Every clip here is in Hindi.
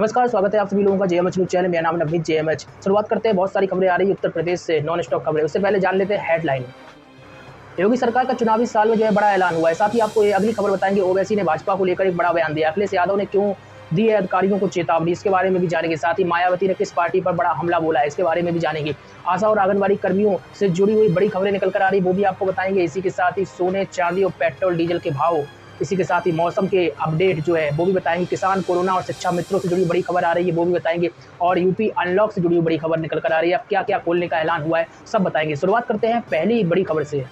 नमस्कार, स्वागत है आप सभी लोगों का जेएमएच न्यूज़ चैनल। मेरा नाम है नवनीत जेएमएच। शुरुआत करते हैं, बहुत सारी खबरें आ रही है उत्तर प्रदेश से, नॉन स्टॉप खबरें। उससे पहले जान लेते हैं हेडलाइन। योगी सरकार का चुनावी साल में बड़ा ऐलान हुआ है। साथ ही आपको ये अगली खबर बताएंगे, ओवैसी ने भाजपा को लेकर एक बड़ा बयान दिया। अखिलेश यादव ने क्यों दी है अधिकारियों को चेतावनी, इसके बारे में भी जानेंगे। साथ ही मायावती ने किस पार्टी पर बड़ा हमला बोला है, इसके बारे में भी जानेंगे। आशा और आंगनबाड़ी कर्मियों से जुड़ी हुई बड़ी खबरें निकल कर आ रही, वो भी आपको बताएंगे। इसी के साथ ही सोने, चांदी और पेट्रोल डीजल के भाव, इसी के साथ ही मौसम के अपडेट वो भी बताएंगे। किसान, कोरोना और शिक्षा मित्रों से जुड़ी बड़ी खबर आ रही है, वो भी बताएंगे। और यूपी अनलॉक से जुड़ी हुई बड़ी खबर निकल कर आ रही है। अब क्या क्या खोलने का ऐलान हुआ है, सब बताएंगे। शुरुआत करते हैं पहली बड़ी खबर से।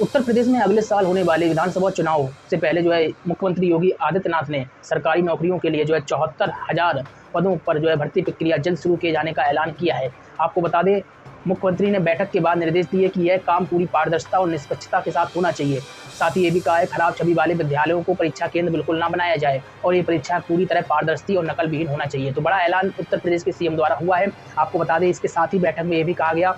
उत्तर प्रदेश में अगले साल होने वाले विधानसभा चुनाव से पहले मुख्यमंत्री योगी आदित्यनाथ ने सरकारी नौकरियों के लिए 74,000 पदों पर भर्ती प्रक्रिया जल्द शुरू किए जाने का ऐलान किया है। आपको बता दें, मुख्यमंत्री ने बैठक के बाद निर्देश दिए कि यह काम पूरी पारदर्शिता और निष्पक्षता के साथ होना चाहिए। साथ ही ये भी कहा है, खराब छवि वाले विद्यालयों को परीक्षा केंद्र बिल्कुल ना बनाया जाए और ये परीक्षा पूरी तरह पारदर्शी और नकल विहीन होना चाहिए। तो बड़ा ऐलान उत्तर प्रदेश के सीएम द्वारा हुआ है। आपको बता दें, इसके साथ ही बैठक में ये भी कहा गया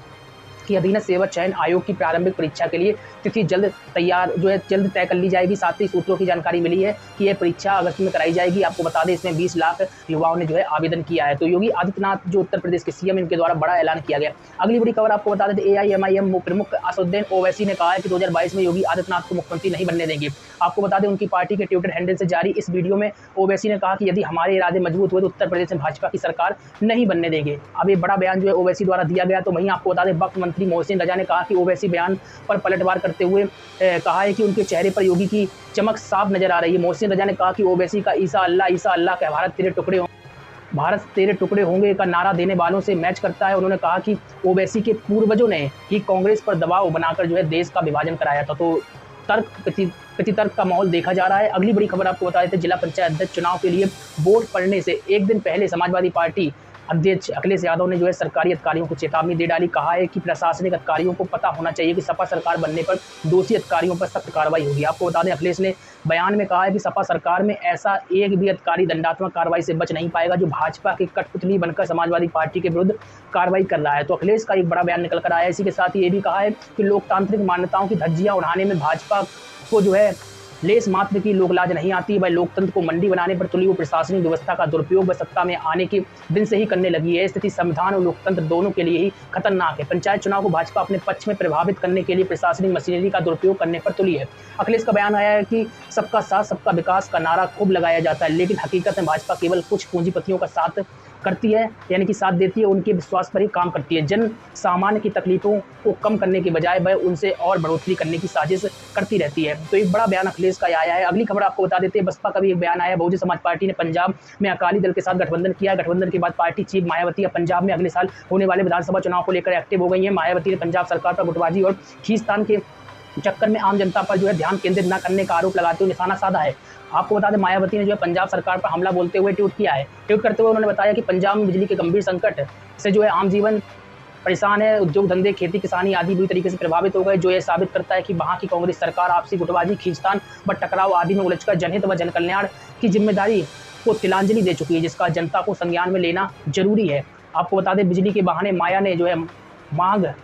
कि अधीनस्थ सेवा चयन आयोग की प्रारंभिक परीक्षा के लिए तिथि जल्द तय कर ली जाएगी। साथ ही सूत्रों की जानकारी मिली है कि यह परीक्षा अगस्त में कराई जाएगी। आपको बता दें, इसमें 20 लाख युवाओं ने आवेदन किया है। तो योगी आदित्यनाथ जो उत्तर प्रदेश के सीएम, इनके द्वारा बड़ा ऐलान किया गया। अगली बड़ी खबर आपको बता दें, एआईएमआईएम प्रमुख असदुद्दीन ओवैसी ने कहा है कि 2022 में योगी आदित्यनाथ को मुख्यमंत्री नहीं बनने देंगे। आपको बता दें, उनकी पार्टी के ट्विटर हैंडल से जारी इस वीडियो में ओवैसी ने कहा कि यदि हमारे इरादे मजबूत हुए तो उत्तर प्रदेश में भाजपा की सरकार नहीं बनने देंगे। अब ये बड़ा बयान ओवैसी द्वारा दिया गया। तो वहीं आपको बता दें, वक्फ मंत्री मोहसिन रजा ने कहा कि ओवैसी बयान पर पलटवार करते हुए कहा है कि उनके चेहरे पर योगी की चमक साफ नजर आ रही है। मोहसिन रजा ने कहा कि ओवैसी का ईसा अल्लाह का भारत तेरे टुकड़े होंगे का नारा देने वालों से मैच करता है। उन्होंने कहा कि ओवैसी के पूर्वजों ने ही कांग्रेस पर दबाव बनाकर देश का विभाजन कराया था। तो प्रतितर्क का माहौल देखा जा रहा है। अगली बड़ी खबर आपको बता देते हैं, जिला पंचायत अध्यक्ष चुनाव के लिए वोट पड़ने से एक दिन पहले समाजवादी पार्टी अध्यक्ष अखिलेश यादव ने सरकारी अधिकारियों को चेतावनी दे डाली। कहा है कि प्रशासनिक अधिकारियों को पता होना चाहिए कि सपा सरकार बनने पर दोषी अधिकारियों पर सख्त कार्रवाई होगी। आपको बता दें, अखिलेश ने बयान में कहा है कि सपा सरकार में ऐसा एक भी अधिकारी दंडात्मक कार्रवाई से बच नहीं पाएगा जो भाजपा की कठपुतली बनकर समाजवादी पार्टी के विरुद्ध कार्रवाई कर रहा है। तो अखिलेश का एक बड़ा बयान निकल कर आया है। इसी के साथ ही ये भी कहा है कि लोकतांत्रिक मान्यताओं की धज्जियां उड़ाने में भाजपा को लेस मात्र की लोकलाज नहीं आती। वह लोकतंत्र को मंडी बनाने पर तुली हुई प्रशासनिक व्यवस्था का दुरुपयोग वह सत्ता में आने के दिन से ही करने लगी है। स्थिति संविधान और लोकतंत्र दोनों के लिए ही खतरनाक है। पंचायत चुनाव को भाजपा अपने पक्ष में प्रभावित करने के लिए प्रशासनिक मशीनरी का दुरुपयोग करने पर तुली है। अखिलेश का बयान आया है कि सबका साथ सबका विकास का नारा खूब लगाया जाता है, लेकिन हकीकत में भाजपा केवल कुछ पूंजीपतियों का साथ करती है, यानी कि साथ देती है, उनके विश्वास पर ही काम करती है। जन सामान्य की तकलीफों को कम करने के बजाय वह उनसे और बढ़ोतरी करने की साजिश करती रहती है। तो एक बड़ा बयान अखिलेश का आया है। अगली खबर आपको बता देते हैं, बसपा का भी एक बयान आया है। बहुजन समाज पार्टी ने पंजाब में अकाली दल के साथ गठबंधन किया। गठबंधन के बाद पार्टी चीफ मायावती अब पंजाब में अगले साल होने वाले विधानसभा चुनाव को लेकर एक्टिव हो गई है। मायावती ने पंजाब सरकार पर गुटबाजी और खींचतान के चक्कर में आम जनता पर ध्यान केंद्रित न करने का आरोप लगाते हुए निशाना साधा है। आपको बता दें, मायावती ने पंजाब सरकार पर हमला बोलते हुए ट्वीट किया है। ट्वीट करते हुए उन्होंने बताया कि पंजाब में बिजली के गंभीर संकट से आम जीवन परेशान है। उद्योग धंधे, खेती किसानी आदि बुरी तरीके से प्रभावित हो गए, जो यह साबित करता है कि वहां की कांग्रेस सरकार आपसी गुटबाजी, खींचतान व टकराव आदि में उलझकर जनहित व जनकल्याण की जिम्मेदारी को तिलांजलि दे चुकी है, जिसका जनता को संज्ञान में लेना जरूरी है। आपको बता दें, बिजली के बहाने माया ने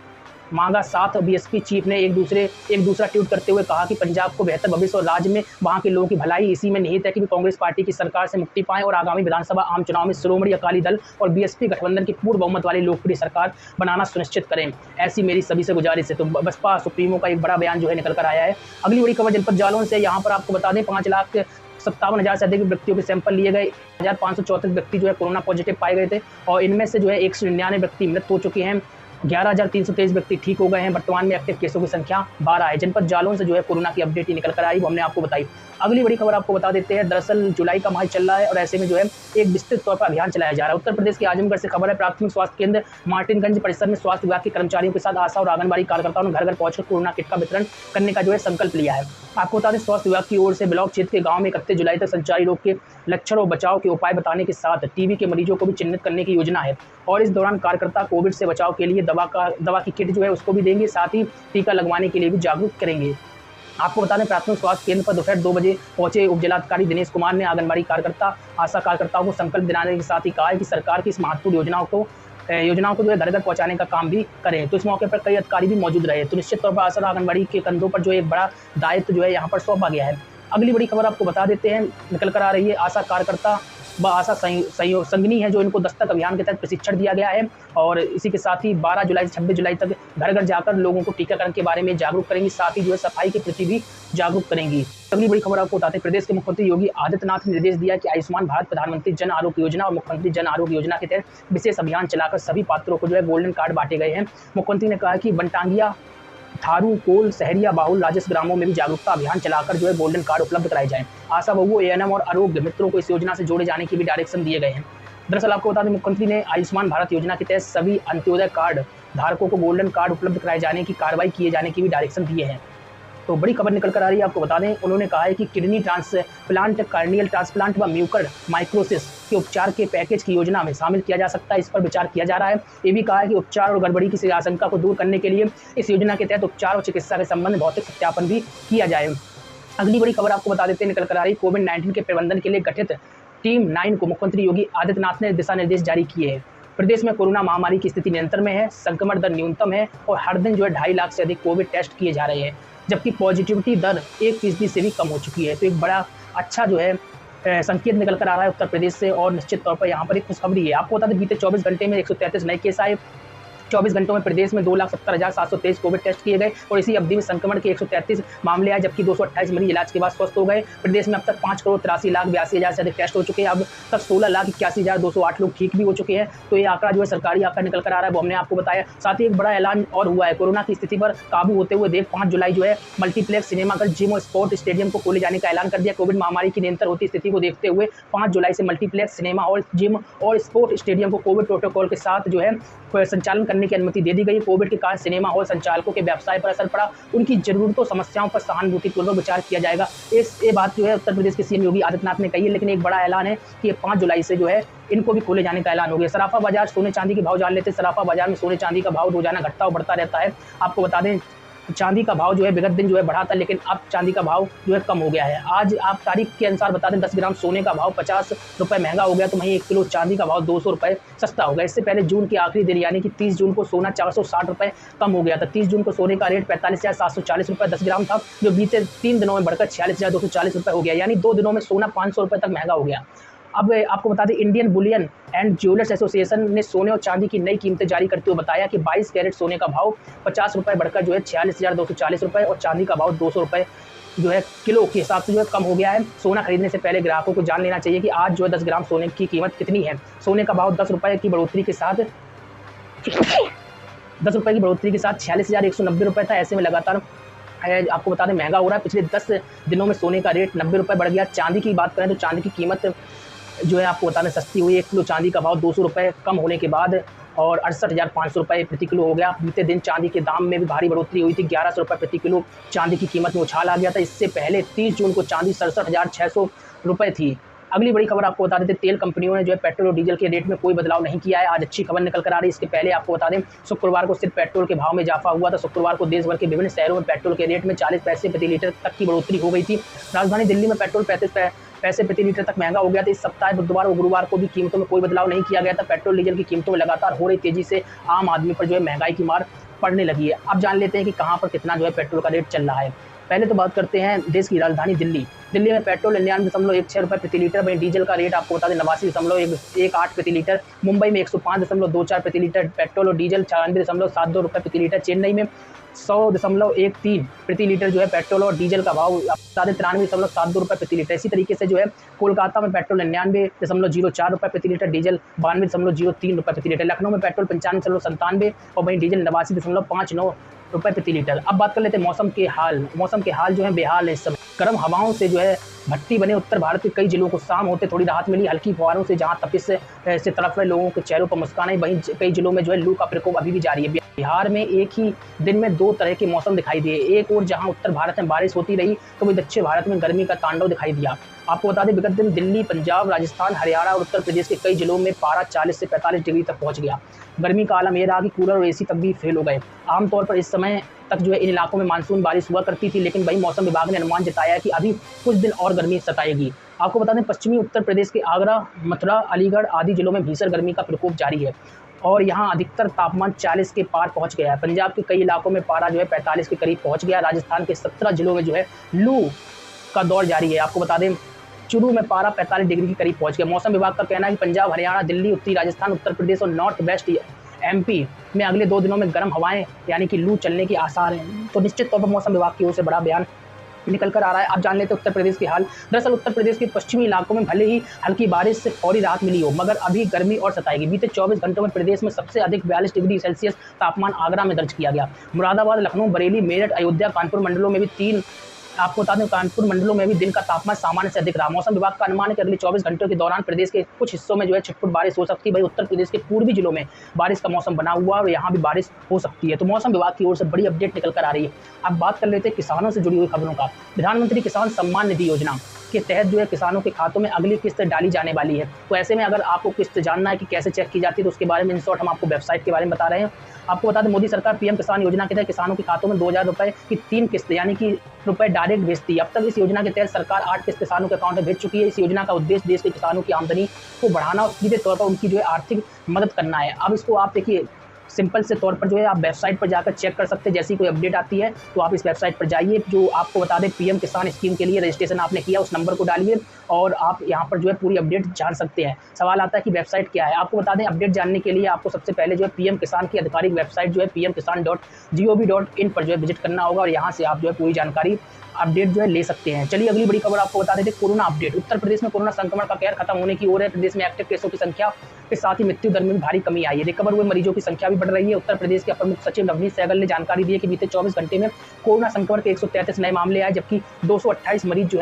मांगा साथ। बीएसपी चीफ ने एक दूसरा ट्वीट करते हुए कहा कि पंजाब को बेहतर भविष्य और राज्य में वहां के लोगों की भलाई इसी में निहित है कि कांग्रेस पार्टी की सरकार से मुक्ति पाएं और आगामी विधानसभा आम चुनाव में शिरोमणि अकाली दल और बीएसपी गठबंधन की पूर्ण बहुमत वाली लोकप्रिय सरकार बनाना सुनिश्चित करें, ऐसी मेरी सभी से गुजारिश है। तो बसपा सुप्रीमो का एक बड़ा बयान निकल कर आया है। अगली बड़ी खबर जनपद जालौन से। यहाँ पर आपको बता दें, 5,57,000 से अधिक व्यक्तियों के सैंपल लिए गए। 1,534 व्यक्ति कोरोना पॉजिटिव पाए गए थे और इनमें से 199 व्यक्ति मृत हो चुके हैं। 11,323 व्यक्ति ठीक हो गए हैं। वर्तमान में एक्टिव केसों की संख्या 12 है। जनपद जालौन से कोरोना की अपडेट ही निकल कर आई, वो हमने आपको बताई। अगली बड़ी खबर आपको बता देते हैं, दरअसल जुलाई का माह चल रहा है और ऐसे में एक विस्तृत तौर पर अभियान चलाया जा रहा है। उत्तर प्रदेश के आजमगढ़ से खबर है, प्राथमिक स्वास्थ्य केंद्र मार्टिनगंज परिसर में स्वास्थ्य विभाग के कर्मचारियों के साथ आशा और आंगनबाड़ी कार्यकर्ताओं ने घर घर पहुंचकर कोरोना किट का वितरण करने का संकल्प लिया है। आपको बता दें, स्वास्थ्य विभाग की ओर से ब्लॉक क्षेत्र के गाँव में 31 जुलाई तक संचारी रोग के लक्षण और बचाव के उपाय बताने के साथ टीबी के मरीजों को भी चिन्हित करने की योजना है और इस दौरान कार्यकर्ता कोविड से बचाव के लिए दवा की किट उसको भी देंगे, साथ ही टीका लगवाने के लिए भी जागरूक करेंगे। आपको बता दें, प्राथमिक स्वास्थ्य केंद्र पर दोपहर 2 बजे पहुंचे उपजिलाधिकारी दिनेश कुमार ने आंगनबाड़ी कार्यकर्ता, आशा कार्यकर्ताओं को संकल्प दिलाने के साथ ही कहा है कि सरकार की इस महत्वपूर्ण योजनाओं को घर घर पहुंचाने का काम भी करें। तो इस मौके पर कई अधिकारी भी मौजूद रहे। तो निश्चित तौर पर आशा और आंगनबाड़ी के कंधों पर एक बड़ा दायित्व यहाँ पर सौंपा गया है। अगली बड़ी खबर आपको बता देते हैं, निकल कर आ रही है, आशा कार्यकर्ता व आशा संगिनी है जो इनको दस्तक अभियान के तहत प्रशिक्षण दिया गया है। और इसी के साथ ही 12 जुलाई से 26 जुलाई तक घर घर जाकर लोगों को टीकाकरण के बारे में जागरूक करेंगी, साथ ही जो है सफाई के प्रति भी जागरूक करेंगी। अगली बड़ी खबर आपको बताते हैं, प्रदेश के मुख्यमंत्री योगी आदित्यनाथ ने निर्देश दिया कि आयुष्मान भारत प्रधानमंत्री जन आरोग्य योजना और मुख्यमंत्री जन आरोग्य योजना के तहत विशेष अभियान चलाकर सभी पात्रों को जो है गोल्डन कार्ड बांटे गए हैं। मुख्यमंत्री ने कहा कि बनटांगिया, थारू, कोल, सहरिया, बाहुल, राजस्व ग्रामों में भी जागरूकता अभियान चलाकर जो है गोल्डन कार्ड उपलब्ध कराए जाएं। आशा बहुओं, एएनएम और आरोग्य मित्रों को इस योजना से जोड़े जाने की भी डायरेक्शन दिए गए हैं। दरअसल आपको बता दें, मुख्यमंत्री ने आयुष्मान भारत योजना के तहत सभी अंत्योदय कार्ड धारकों को गोल्डन कार्ड उपलब्ध कराए जाने की कार्रवाई किए जाने की भी डायरेक्शन दिए हैं। तो बड़ी खबर निकल कर आ रही है, आपको बता दें, उन्होंने कहा है कि किडनी ट्रांसप्लांट, कार्नियल ट्रांसप्लांट व म्यूकर माइक्रोसिस के उपचार के पैकेज की योजना में शामिल किया जा सकता है। इस पर विचार किया जा रहा है। ये भी कहा है कि उपचार और गड़बड़ी की आशंका को दूर करने के लिए इस योजना के तहत उपचार और चिकित्सा के संबंध भौतिक सत्यापन भी किया जाए। अगली बड़ी खबर आपको बता देते हैं, निकल कर आ रही, कोविड-19 के प्रबंधन के लिए गठित टीम 9 को मुख्यमंत्री योगी आदित्यनाथ ने दिशा निर्देश जारी किए हैं। प्रदेश में कोरोना महामारी की स्थिति नियंत्रण में है, संक्रमण दर न्यूनतम है और हर दिन जो है 2.5 लाख से अधिक कोविड टेस्ट किए जा रहे हैं, जबकि पॉजिटिविटी दर 1% से भी कम हो चुकी है। तो एक बड़ा अच्छा जो है संकेत निकल कर आ रहा है उत्तर प्रदेश से, और निश्चित तौर पर यहाँ पर एक खुशखबरी है। आपको बता दें, बीते 24 घंटे में 133 नए केस आए। 24 घंटों में प्रदेश में 2,70,723 कोविड टेस्ट किए गए और इसी अवधि में संक्रमण के 133 मामले आए, जबकि 228 मरीज इलाज के बाद स्वस्थ हो गए। प्रदेश में अब तक 5,83,82,000 से अधिक टेस्ट हो चुके हैं। अब तक 16,81,208 लोग ठीक भी हो चुके हैं। तो ये आंकड़ा जो है सरकारी आंकड़ा निकल कर आ रहा है, वो हमने आपको बताया। साथ ही एक बड़ा ऐलान और हुआ है, कोरोना की स्थिति पर काबू होते हुए देख 5 जुलाई जो है मल्टीप्लेक्स, सिनेमाघर, जिम और स्पोर्ट स्टेडियम को खोले जाने का ऐलान कर दिया। कोविड महामारी की निरंतर होती स्थिति को देखते हुए 5 जुलाई से मल्टीप्लेक्स, सिनेमा हॉल, जिम और स्पोर्ट स्टेडियम को कोविड प्रोटोकॉल के साथ जो है संचालन करने की अनुमति दे दी गई। कोविड के कारण सिनेमा हॉल संचालकों के व्यवसाय पर असर पड़ा, उनकी जरूरतों समस्याओं पर सहानुभूतिपूर्वक विचार किया जाएगा। ये बात जो है उत्तर प्रदेश के सीएम योगी आदित्यनाथ ने कही है। लेकिन एक बड़ा ऐलान है कि 5 जुलाई से जो है इनको भी खोले जाने का ऐलान हो गया। सराफा बाजार, सोने चांदी के भाव जान लेते हैं। सराफा बाजार में सोने चांदी का भाव रोजाना घटता और बढ़ता रहता है। आपको बता दें, चांदी का भाव जो है विगत दिन जो है बढ़ा था, लेकिन अब चांदी का भाव जो है कम हो गया है। आज आप तारीख के अनुसार बता दें, 10 ग्राम सोने का भाव 50 रुपये महंगा हो गया, तो वहीं 1 किलो चांदी का भाव 200 रुपये सस्ता हो गया। इससे पहले जून के आखिरी दिन यानी कि 30 जून को सोना 460 रुपये कम हो गया था। 30 जून को सोने का रेट 45,740 रुपये 10 ग्राम था, जो बीते 3 दिनों में बढ़कर 46,240 रुपये हो गया, यानी 2 दिनों में सोना 500 रुपये तक महंगा हो गया। अब आपको बता दें, Indian Boolean and jewellers association ने सोने और चांदी की नई कीमतें जारी करते हुए बताया कि 22 कैरेट सोने का भाव 50 रुपये बढ़कर जो है 46,240 रुपये और चांदी का भाव 200 रुपये जो है किलो के हिसाब से जो है कम हो गया है। सोना खरीदने से पहले ग्राहकों को जान लेना चाहिए कि आज जो है 10 ग्राम सोने की कीमत कितनी है। सोने का भाव 10 रुपये की बढ़ोतरी के साथ 46,190 रुपये था। ऐसे में लगातार आपको बता दें महंगा हो रहा है। पिछले 10 दिनों में सोने का रेट 90 रुपये बढ़ गया। चांदी की बात करें तो चांदी की कीमत जो है आपको बता दें सस्ती हुई। 1 किलो चांदी का भाव 200 रुपये कम होने के बाद और 68,500 रुपये प्रति किलो हो गया। बीते दिन चांदी के दाम में भी भारी बढ़ोतरी हुई थी। 1100 रुपये प्रति किलो चांदी की कीमत में उछाल आ गया था। इससे पहले 30 जून को चांदी 67,600 रुपये थी। अगली बड़ी खबर आपको बता देते, तेल कंपनियों ने जो है पेट्रोल और डीजल के रेट में कोई बदलाव नहीं किया है। आज अच्छी खबर निकल कर आ रही है। इसके पहले आपको बता दें, शुक्रवार को सिर्फ पेट्रोल के भाव में इजाफा हुआ था। शुक्रवार को देश भर के विभिन्न शहरों में पेट्रोल के रेट में 40 पैसे प्रति लीटर तक की बढ़ोतरी हो गई थी। राजधानी दिल्ली में पेट्रोल 35 पैसे प्रति लीटर तक महंगा हो गया था। इस सप्ताह बुधवार और गुरुवार को भी कीमतों में कोई बदलाव नहीं किया गया था। पेट्रोल डीजल की कीमतों में लगातार हो रही तेजी से आम आदमी पर जो है महंगाई की मार पड़ने लगी है। अब जान लेते हैं कि कहाँ पर कितना जो है पेट्रोल का रेट चल रहा है। पहले तो बात करते हैं देश की राजधानी दिल्ली। दिल्ली में पेट्रोल 99.16 रुपये प्रति लीटर, वहीं डीजल का रेट आपको बता दें 89.18 प्रति लीटर। मुंबई में 105.24 प्रति लीटर पेट्रोल और डीजल, 94.72 रुपये प्रति लीटर। चेन्नई में 100.13 प्रति लीटर जो है पेट्रोल और डीजल का भाव 93.72 रुपये प्रति लीटर। इसी तरीके से जो है कोलकाता में पेट्रोल 99.04 रुपये प्रति लीटर, डीजल 92.03 रुपये प्रति लीटर। लखनऊ में पेट्रोल 95.97 और वहीं डीजल 89.59 रुपये प्रति लीटर। अब बात कर लेते हैं मौसम के हाल। मौसम के हाल जो है बेहाल है इस समय। गर्म हवाओं से जो है भट्टी बने उत्तर भारत के कई जिलों को शाम होते थोड़ी राहत मिली। हल्की फुहारों से जहां तपिश से तड़प रहे लोगों के चेहरों पर मुस्कान आई, वहीं कई जिलों में जो है लू का प्रकोप अभी भी जारी है। बिहार में एक ही दिन में 2 तरह के मौसम दिखाई दिए। एक और जहां उत्तर भारत में बारिश होती रही, तो वहीं दक्षिण भारत में गर्मी का तांडव दिखाई दिया। आपको बता दें, विगत दिन दिल्ली, पंजाब, राजस्थान, हरियाणा और उत्तर प्रदेश के कई जिलों में पारा 40 से 45 डिग्री तक पहुंच गया। गर्मी का आलम यह रहा कि कूलर और एसी तक भी फेल हो गए। आमतौर पर इस समय तक जो है इन इलाकों में मानसून बारिश हुआ करती थी, लेकिन वहीं मौसम विभाग ने अनुमान जताया है कि अभी कुछ दिन और गर्मी सताएगी। आपको बता दें, पश्चिमी उत्तर प्रदेश के आगरा, मथुरा, अलीगढ़ आदि जिलों में भीषण गर्मी का प्रकोप जारी है और यहाँ अधिकतर तापमान 40 के पार पहुँच गया है। पंजाब के कई इलाकों में पारा जो है 45 के करीब पहुँच गया। राजस्थान के 17 जिलों में जो है लू का दौर जारी है। आपको बता दें, चुरू में पारा 45 डिग्री के करीब पहुंच गया। मौसम विभाग का कहना है कि पंजाब, हरियाणा, दिल्ली, उत्तरी राजस्थान, उत्तर प्रदेश और नॉर्थ वेस्ट एमपी में अगले 2 दिनों में गर्म हवाएं यानी कि लू चलने के आसार हैं। तो निश्चित तौर पर मौसम विभाग की ओर से बड़ा बयान निकल कर आ रहा है। आप जान लेते हैं उत्तर प्रदेश के हाल। दरअसल उत्तर प्रदेश के पश्चिमी इलाकों में भले ही हल्की बारिश से फौरी राहत मिली हो, मगर अभी गर्मी और सताएगी। बीते 24 घंटों में प्रदेश में सबसे अधिक 42 डिग्री सेल्सियस तापमान आगरा में दर्ज किया गया। मुरादाबाद, लखनऊ, बरेली, मेरठ, अयोध्या, कानपुर मंडलों में भी आपको बता दें कानपुर मंडलों में भी दिन का तापमान सामान्य से अधिक रहा। मौसम विभाग का अनुमान है कि अगले 24 घंटों के दौरान प्रदेश के कुछ हिस्सों में छिटपुट बारिश हो सकती है। वहीं उत्तर प्रदेश के पूर्वी जिलों में बारिश का मौसम बना हुआ है और यहाँ भी बारिश हो सकती है। तो मौसम विभाग की ओर से बड़ी अपडेट निकल कर आ रही है। अब बात कर लेते हैं किसानों से जुड़ी हुई खबरों का। प्रधानमंत्री किसान सम्मान निधि योजना के तहत किसानों के खातों में अगली किस्त डाली जाने वाली है। तो ऐसे में अगर आपको किस्त जानना है कि कैसे चेक की जाती है, तो उसके बारे में इन शॉर्ट हम आपको वेबसाइट के बारे में बता रहे हैं। आपको बता दें मोदी सरकार पीएम किसान योजना के तहत किसानों के खातों में 2000 रुपये की 3 किस्त यानी कि रुपए डायरेक्ट भेजती है। अब तक इस योजना के तहत सरकार 8 किस्त किसानों के अकाउंट में भेज चुकी है। इस योजना का उद्देश्य देश के किसानों की आमदनी को बढ़ाना और सीधे तौर पर उनकी आर्थिक मदद करना है। अब इसको आप देखिए सिंपल से तौर पर आप वेबसाइट पर जाकर चेक कर सकते हैं। जैसी कोई अपडेट आती है तो आप इस वेबसाइट पर जाइए। जो आपको बता दें पीएम किसान स्कीम के लिए रजिस्ट्रेशन आपने किया, उस नंबर को डालिए और आप यहाँ पर पूरी अपडेट जान सकते हैं। सवाल आता है कि वेबसाइट क्या है। आपको बता दें अपडेट जानने के लिए आपको सबसे पहले पीएम किसान की आधिकारिक वेबसाइट pmkisan.gov.in पर विजिट करना होगा और यहाँ से आप पूरी जानकारी अपडेट ले सकते हैं। चलिए अगली बड़ी खबर आपको बता देते हैं कोरोना अपडेट। उत्तर प्रदेश में कोरोना संक्रमण का कहर खत्म होने की ओर है। प्रदेश में एक्टिव केसों की संख्या के साथ ही मृत्यु दर में भी भारी कमी आई है। रिकवर हुए मरीजों की संख्या भी बढ़ रही है। उत्तर प्रदेश के अपर मुख्य सचिव नवनीत सहगल ने जानकारी दी है कि बीते 24 घंटे में कोरोना संक्रमण के 133 नए मामले आए, जबकि 228 मरीज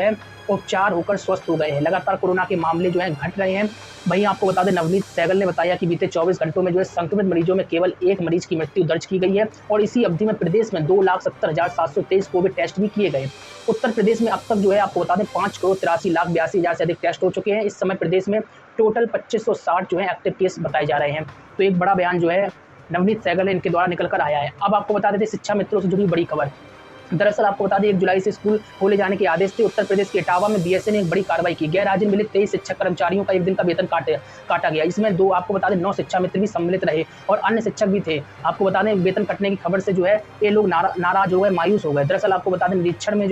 उपचार होकर स्वस्थ हो गए हैं। लगातार कोरोना के मामले घट रहे हैं। वहीं आपको बता दें नवनीत सहगल ने बताया कि बीते 24 घंटों में संक्रमित मरीजों में केवल 1 मरीज की मृत्यु दर्ज की गई है और इसी अवधि में प्रदेश में 2,70,723 कोविड टेस्ट भी किए गए। उत्तर प्रदेश में अब तक आपको बता दें 5,83,82,000 से अधिक टेस्ट हो चुके हैं। इस समय प्रदेश में टोटल 2560 एक्टिव केस बताए जा रहे हैं। तो एक बड़ा बयान नवनीत सहगल इनके द्वारा निकल कर आया है। अब आपको बता देते शिक्षा मित्रों से जुड़ी बड़ी खबर। दरअसल आपको बता दें 1 जुलाई से स्कूल खोले जाने के आदेश थे। उत्तर प्रदेश के इटावा में बीएसए ने एक बड़ी कार्रवाई की। गैर हाजिर मिले 23 शिक्षक कर्मचारियों का 1 दिन का वेतन काटा गया। इसमें आपको बता दें 9 शिक्षा मित्र भी सम्मिलित रहे और अन्य शिक्षक भी थे। आपको बता दें वेतन कटने की खबर से ये लोग नाराज हो गए, मायूस हो गए। दरअसल आपको बता दें निरीक्षण में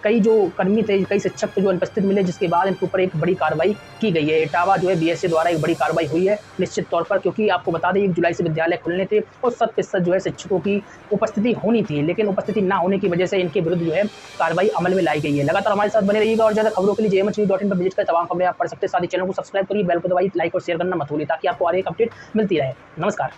कई कर्मी थे, कई शिक्षक थे अनुपस्थित मिले, जिसके बाद इनके ऊपर एक बड़ी कार्रवाई की गई है। इटावा बीएसए द्वारा एक बड़ी कार्रवाई हुई है निश्चित तौर पर, क्योंकि आपको बता दें 1 जुलाई से विद्यालय खुलने थे और 100% शिक्षकों की उपस्थिति होनी थी, लेकिन उपस्थिति ना होने की वजह से इनके विरुद्ध कार्रवाई अमल में लाई गई है। लगातार हमारे साथ बने रहिएगा और ज़्यादा खबरों के लिए jmhnews.in पर विजिट कर तमाम खबरें आप पढ़ सकते हैं। साथ ही चैनल को सब्सक्राइब करिए, बेल को दबाइए, लाइक और शेयर करना मत भूलिए ताकि आपको आगे एक अपडेट मिलती रहे। नमस्कार।